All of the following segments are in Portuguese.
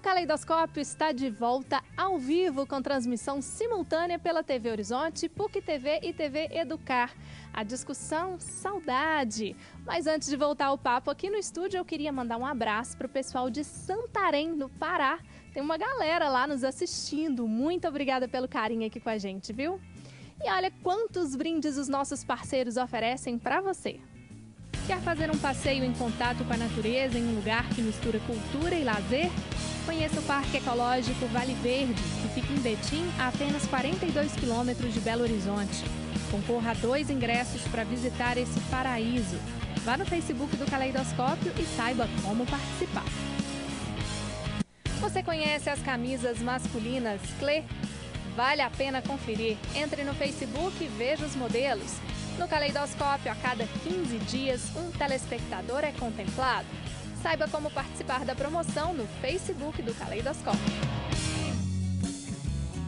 Caleidoscópio está de volta ao vivo com transmissão simultânea pela TV Horizonte, PUC TV e TV Educar. A discussão Saudade. Mas antes de voltar ao papo aqui no estúdio, eu queria mandar um abraço para o pessoal de Santarém, no Pará. Tem uma galera lá nos assistindo. Muito obrigada pelo carinho aqui com a gente, viu? E olha quantos brindes os nossos parceiros oferecem para você. Quer fazer um passeio em contato com a natureza em um lugar que mistura cultura e lazer? Conheça o Parque Ecológico Vale Verde, que fica em Betim, a apenas 42 quilômetros de Belo Horizonte. Concorra a 2 ingressos para visitar esse paraíso. Vá no Facebook do Caleidoscópio e saiba como participar. Você conhece as camisas masculinas Clé? Vale a pena conferir. Entre no Facebook e veja os modelos. No Caleidoscópio, a cada 15 dias, um telespectador é contemplado. Saiba como participar da promoção no Facebook do Caleidoscópio.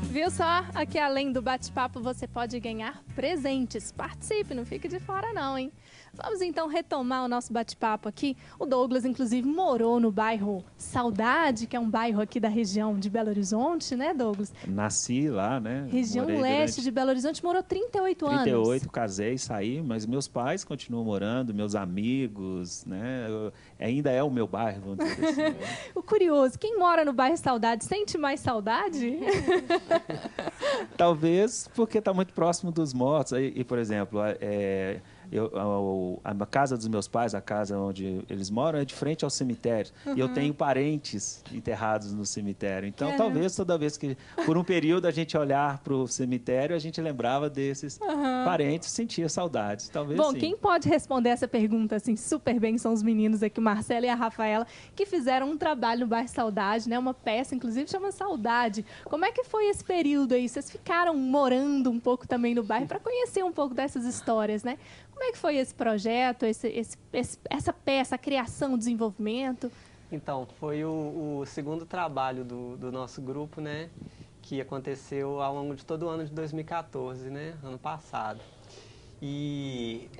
Viu só? Aqui além do bate-papo você pode ganhar presentes. Participe, não fique de fora não, hein? Vamos então retomar o nosso bate-papo aqui. O Douglas, inclusive, morou no bairro Saudade, que é um bairro aqui da região de Belo Horizonte, né, Douglas? Nasci lá, né? Região leste de Belo Horizonte, morou 38 anos. 38, casei, saí, mas meus pais continuam morando, meus amigos, né? Ainda é o meu bairro, vamos dizer assim. Né? O curioso, quem mora no bairro Saudade sente mais saudade? Talvez porque está muito próximo dos mortos. E por exemplo, a casa dos meus pais, a casa onde eles moram, é de frente ao cemitério. E eu tenho parentes enterrados no cemitério. Então, talvez toda vez que, por um período, a gente olhar para o cemitério, a gente lembrava desses parentes, sentia saudades. Talvez Bom, sim. Quem pode responder essa pergunta assim super bem são os meninos aqui, o Marcelo e a Rafaela, que fizeram um trabalho no bairro Saudade, né? Uma peça, inclusive, chama Saudade. Como é que foi esse período aí? Vocês ficaram morando um pouco também no bairro para conhecer um pouco dessas histórias, né? Como é que foi esse projeto, essa peça, a criação, o desenvolvimento? Então, foi o segundo trabalho do nosso grupo, né? Que aconteceu ao longo de todo o ano de 2014, né? Ano passado. E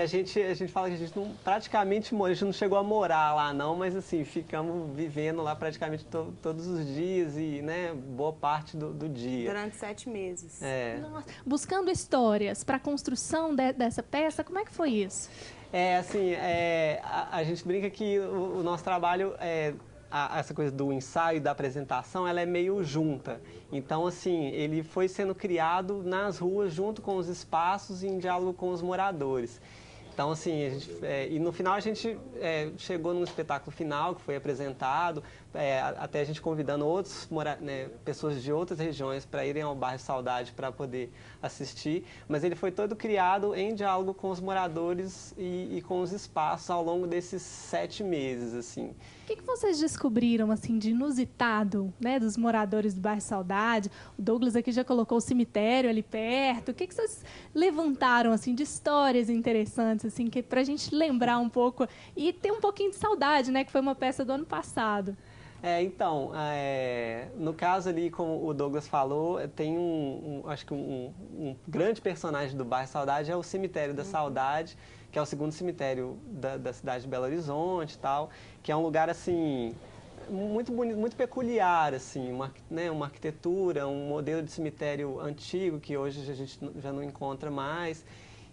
a gente fala que a gente praticamente a gente não chegou a morar lá não, mas assim, ficamos vivendo lá praticamente todos os dias e, né, boa parte do dia. Durante 7 meses. Nossa, buscando histórias para a construção dessa peça, como é que foi isso? A gente brinca que o nosso trabalho essa coisa do ensaio e da apresentação, ela é meio junta. Então, assim, ele foi sendo criado nas ruas junto com os espaços e em diálogo com os moradores. Então, assim, e no final a gente chegou num espetáculo final que foi apresentado, até a gente convidando pessoas de outras regiões para irem ao bairro Saudade para poder assistir, mas ele foi todo criado em diálogo com os moradores e com os espaços ao longo desses 7 meses, assim. O que vocês descobriram, assim, de inusitado, né, dos moradores do bairro Saudade? O Douglas aqui já colocou o cemitério ali perto. O que vocês levantaram, assim, de histórias interessantes, assim, que pra gente lembrar um pouco e ter um pouquinho de saudade, né, que foi uma peça do ano passado? No caso ali, como o Douglas falou, tem acho que um grande personagem do bairro Saudade é o Cemitério da Saudade, que é o segundo cemitério da cidade de Belo Horizonte e tal, que é um lugar, assim, muito bonito, muito peculiar, assim, uma arquitetura, um modelo de cemitério antigo que hoje a gente já não encontra mais.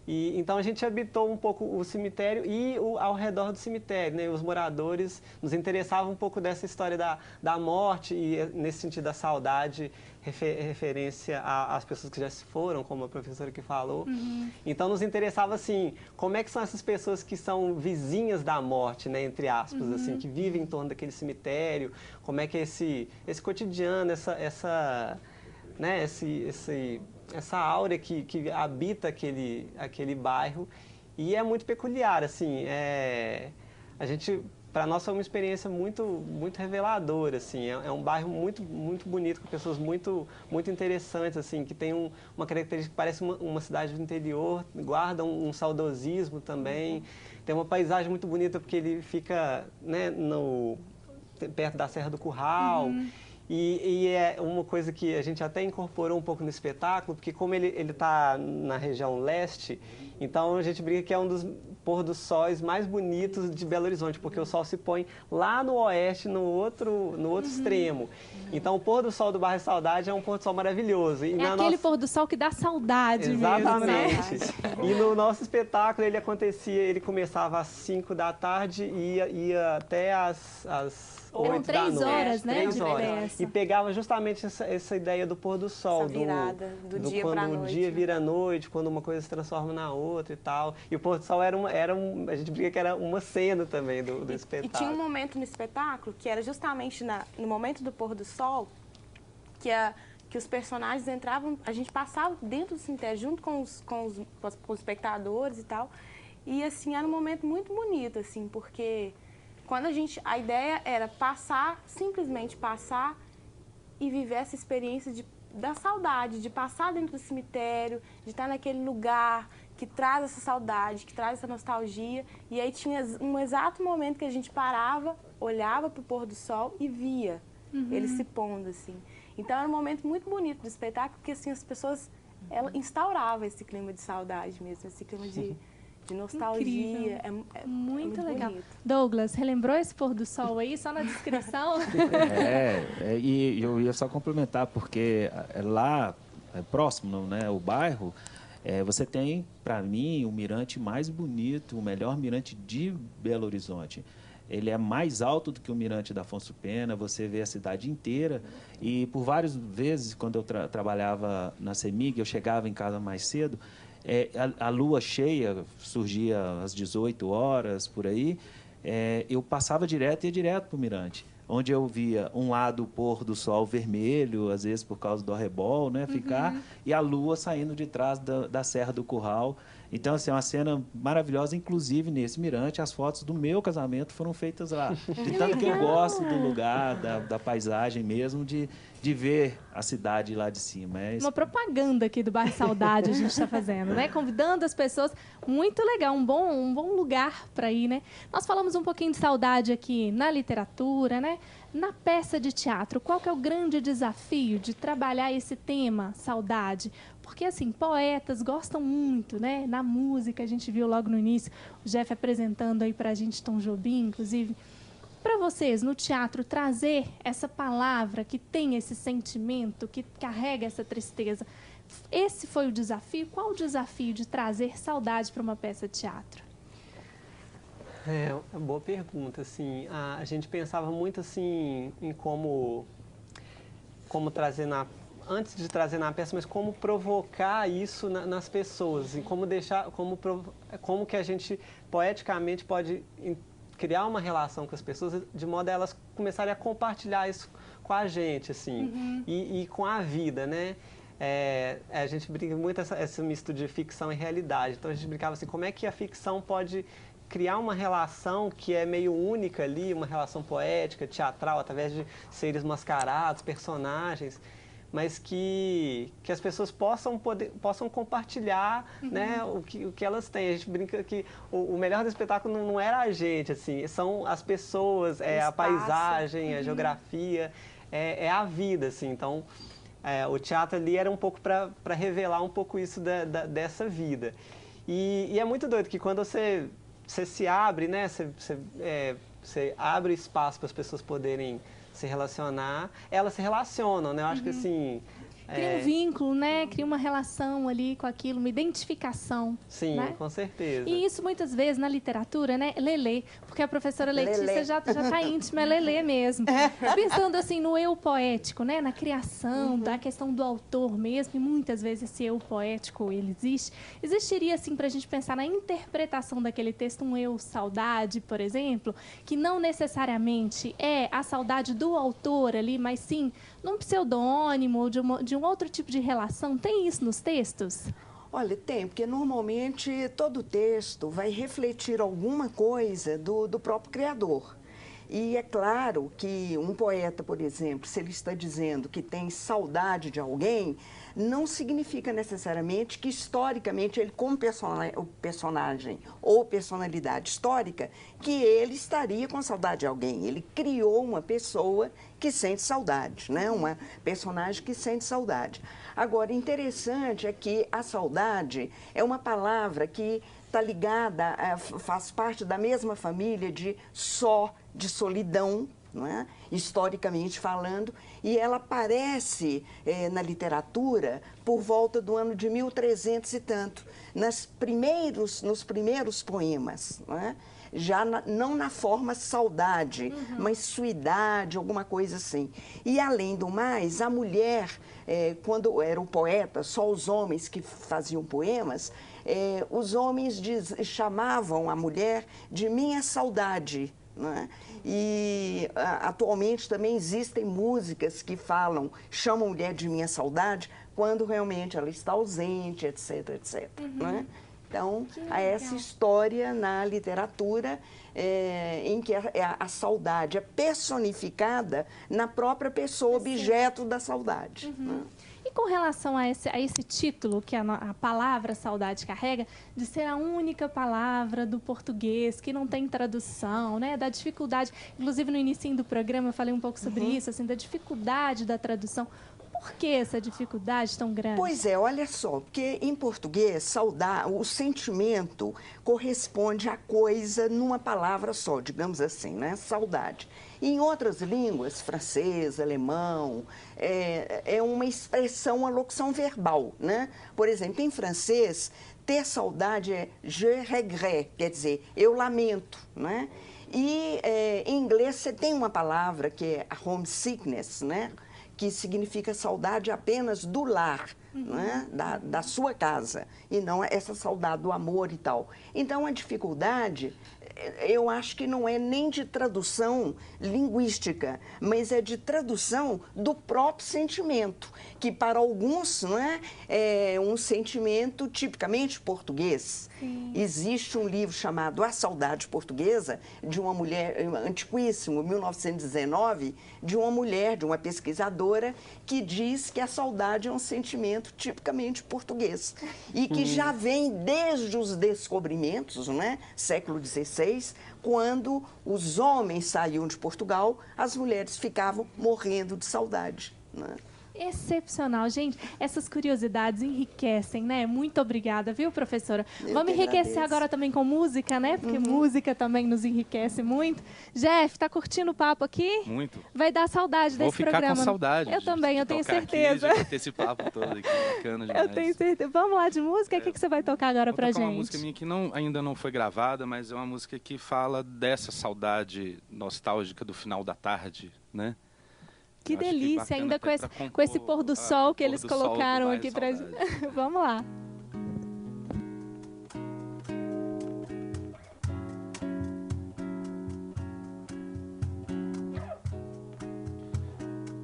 E, então a gente habitou um pouco o cemitério e ao redor do cemitério, né? Os moradores nos interessavam um pouco dessa história da morte e, nesse sentido, da saudade, referência às pessoas que já se foram, como a professora que falou. Então nos interessava, assim, como é que são essas pessoas que são vizinhas da morte, né? Entre aspas, assim, que vivem em torno daquele cemitério, como é que é esse cotidiano, essa áurea que habita aquele bairro, e é muito peculiar, assim, para nós foi uma experiência muito, muito reveladora, assim, é um bairro muito, muito bonito, com pessoas muito, muito interessantes, assim, que tem uma característica que parece uma cidade do interior, guarda um saudosismo também, tem uma paisagem muito bonita porque ele fica, né, perto da Serra do Curral. E é uma coisa que a gente até incorporou um pouco no espetáculo, porque como ele está na região leste, então a gente brinca que é um dos pôr dos sóis mais bonitos de Belo Horizonte, porque o sol se põe lá no oeste, no outro extremo. Então o pôr do sol do bairro Saudade é um pôr do sol maravilhoso. E aquele pôr do sol que dá saudade Exatamente. mesmo, né? E no nosso espetáculo ele começava às 5 da tarde e ia até às 8 da noite. 3 horas, né? 3 horas. E pegava justamente essa ideia do pôr do sol. Essa virada do dia pra noite. Quando o dia vira noite, quando uma coisa se transforma na outra e tal. E o pôr do sol a gente brinca que era uma cena também do espetáculo. E tinha um momento no espetáculo que era justamente no momento do pôr do sol, que os personagens entravam, a gente passava dentro do cemitério junto com os espectadores e tal. E assim, era um momento muito bonito, assim, porque a ideia era simplesmente passar e viver essa experiência da saudade, de passar dentro do cemitério, de estar naquele lugar que traz essa saudade, que traz essa nostalgia. E aí tinha um exato momento que a gente parava, olhava para o pôr do sol e via ele se pondo, assim. Então era um momento muito bonito do espetáculo, porque assim, as pessoas instauravam esse clima de saudade mesmo, esse clima de nostalgia. É muito legal. Bonito. Douglas, relembrou esse pôr do sol aí, só na descrição? E eu ia só complementar, porque lá, próximo, né, o bairro, você tem, para mim, o mirante mais bonito, o melhor mirante de Belo Horizonte. Ele é mais alto do que o mirante da Afonso Pena, você vê a cidade inteira. E por várias vezes, quando eu trabalhava na CEMIG, eu chegava em casa mais cedo, a lua cheia surgia às 18 horas, por aí, eu passava direto e ia direto para o mirante, onde eu via um lado o pôr do sol vermelho, às vezes por causa do arrebol, né, e a lua saindo de trás da Serra do Curral. Então, assim, é uma cena maravilhosa, inclusive nesse mirante, as fotos do meu casamento foram feitas lá. De tanto que eu gosto do lugar, da paisagem mesmo, de ver a cidade lá de cima. Uma propaganda aqui do bairro Saudade a gente está fazendo, né? Convidando as pessoas. Muito legal, um bom lugar para ir, né? Nós falamos um pouquinho de saudade aqui na literatura, né? Na peça de teatro, qual que é o grande desafio de trabalhar esse tema, saudade? Porque, assim, poetas gostam muito, né? Na música, a gente viu logo no início, o Jeff apresentando aí pra gente Tom Jobim, inclusive. Para vocês, no teatro, trazer essa palavra que tem esse sentimento, que carrega essa tristeza, esse foi o desafio? Qual o desafio de trazer saudade para uma peça de teatro? É uma boa pergunta, assim. A gente pensava muito, assim, em como trazer antes de trazer na peça, mas como provocar isso nas pessoas, e como que a gente poeticamente pode criar uma relação com as pessoas de modo a elas começarem a compartilhar isso com a gente, assim, e com a vida, né? A gente brinca muito esse misto de ficção e realidade. Então a gente brincava assim, como é que a ficção pode criar uma relação que é meio única ali, uma relação poética, teatral, através de seres mascarados, personagens, mas que as pessoas possam compartilhar, né, o que elas têm. A gente brinca que o melhor do espetáculo não era a gente, assim, são as pessoas, a paisagem, a geografia, é a vida, assim. Então, o teatro ali era um pouco para revelar um pouco isso dessa vida. E é muito doido que quando você se abre, né, você abre espaço para as pessoas poderem se relacionar, elas se relacionam, né? Eu acho que assim... Cria um vínculo, né? Cria uma relação ali com aquilo, uma identificação. Sim, né? com certeza. E isso muitas vezes na literatura, né? Lelê, porque a professora Letícia já está íntima, é Lelê mesmo. Pensando assim no eu poético, né? Na criação, da questão do autor mesmo, e muitas vezes esse eu poético, ele existe. Existiria, assim, para a gente pensar na interpretação daquele texto, um eu saudade, por exemplo, que não necessariamente é a saudade do autor ali, mas sim num pseudônimo ou de um outro tipo de relação. Tem isso nos textos? Olha, tem, porque normalmente todo texto vai refletir alguma coisa do próprio criador. E é claro que um poeta, por exemplo, se ele está dizendo que tem saudade de alguém, não significa necessariamente que historicamente ele, como personagem ou personalidade histórica, que ele estaria com saudade de alguém. Ele criou uma pessoa que sente saudade, né? Uma personagem que sente saudade. Agora, interessante é que a saudade é uma palavra que está ligada, faz parte da mesma família de de solidão, não é? Historicamente falando, e ela aparece na literatura por volta do ano de 1300 e tanto, nos primeiros poemas, não é? Já não na forma saudade, mas suidade, alguma coisa assim. E, além do mais, a mulher, quando era o poeta, só os homens que faziam poemas, os homens chamavam a mulher de minha saudade. Né? E atualmente também existem músicas que chamam a mulher de minha saudade, quando realmente ela está ausente, etc, etc. Né? Então, há essa história na literatura em que a saudade é personificada na própria pessoa, objeto da saudade. Né? E com relação a esse título que a palavra saudade carrega, de ser a única palavra do português que não tem tradução, né? Da dificuldade, inclusive no início do programa eu falei um pouco sobre isso, assim, da dificuldade da tradução. Por que essa dificuldade tão grande? Pois é, olha só, porque em português, o sentimento corresponde à coisa numa palavra só, digamos assim, né? Saudade. E em outras línguas, francês, alemão, é uma expressão, uma locução verbal, né? Por exemplo, em francês, ter saudade é je regrette, quer dizer, eu lamento, né? E em inglês você tem uma palavra que é homesickness, né? Que significa saudade apenas do lar, né? da sua casa, e não essa saudade do amor e tal. Então, a dificuldade, eu acho que não é nem de tradução linguística, mas é de tradução do próprio sentimento, que para alguns não é um sentimento tipicamente português. Sim. Existe um livro chamado A Saudade Portuguesa, de uma mulher, antiquíssimo, 1919, de uma pesquisadora, que diz que a saudade é um sentimento tipicamente português e que já vem desde os descobrimentos, né, século XVI, quando os homens saíam de Portugal, as mulheres ficavam morrendo de saudade, né? Excepcional, gente. Essas curiosidades enriquecem, né? Muito obrigada, viu, professora? Vamos enriquecer agora também com música, né? Porque música também nos enriquece muito. Jeff, tá curtindo o papo aqui? Muito. Vai dar saudade desse programa. Vou ficar com saudade. Eu também, eu tenho certeza. Aqui, ter esse papo todo aqui, bacana demais. Eu tenho certeza. Vamos lá de música? O que você vai tocar agora pra gente? Uma música minha que ainda não foi gravada, mas é uma música que fala dessa saudade nostálgica do final da tarde, né? Que delícia, ainda com esse pôr do sol que eles colocaram aqui pra gente. Vamos lá.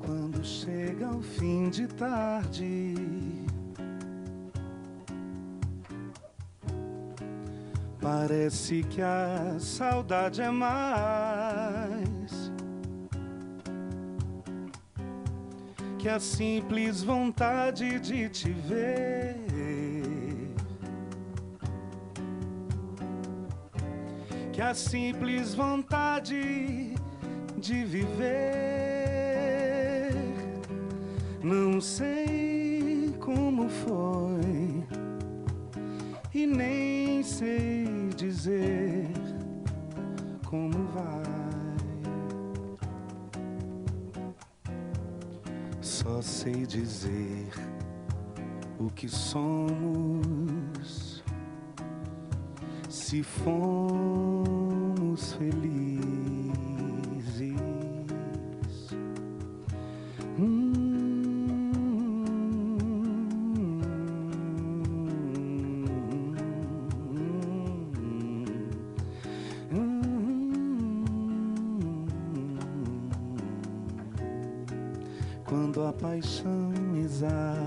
Quando chega o fim de tarde, parece que a saudade é mais que a simples vontade de te ver. Que a simples vontade de viver. Não sei como foi e nem sei dizer como vai. Só sei dizer o que somos, se fomos felizes. Quando a paixão e a amizade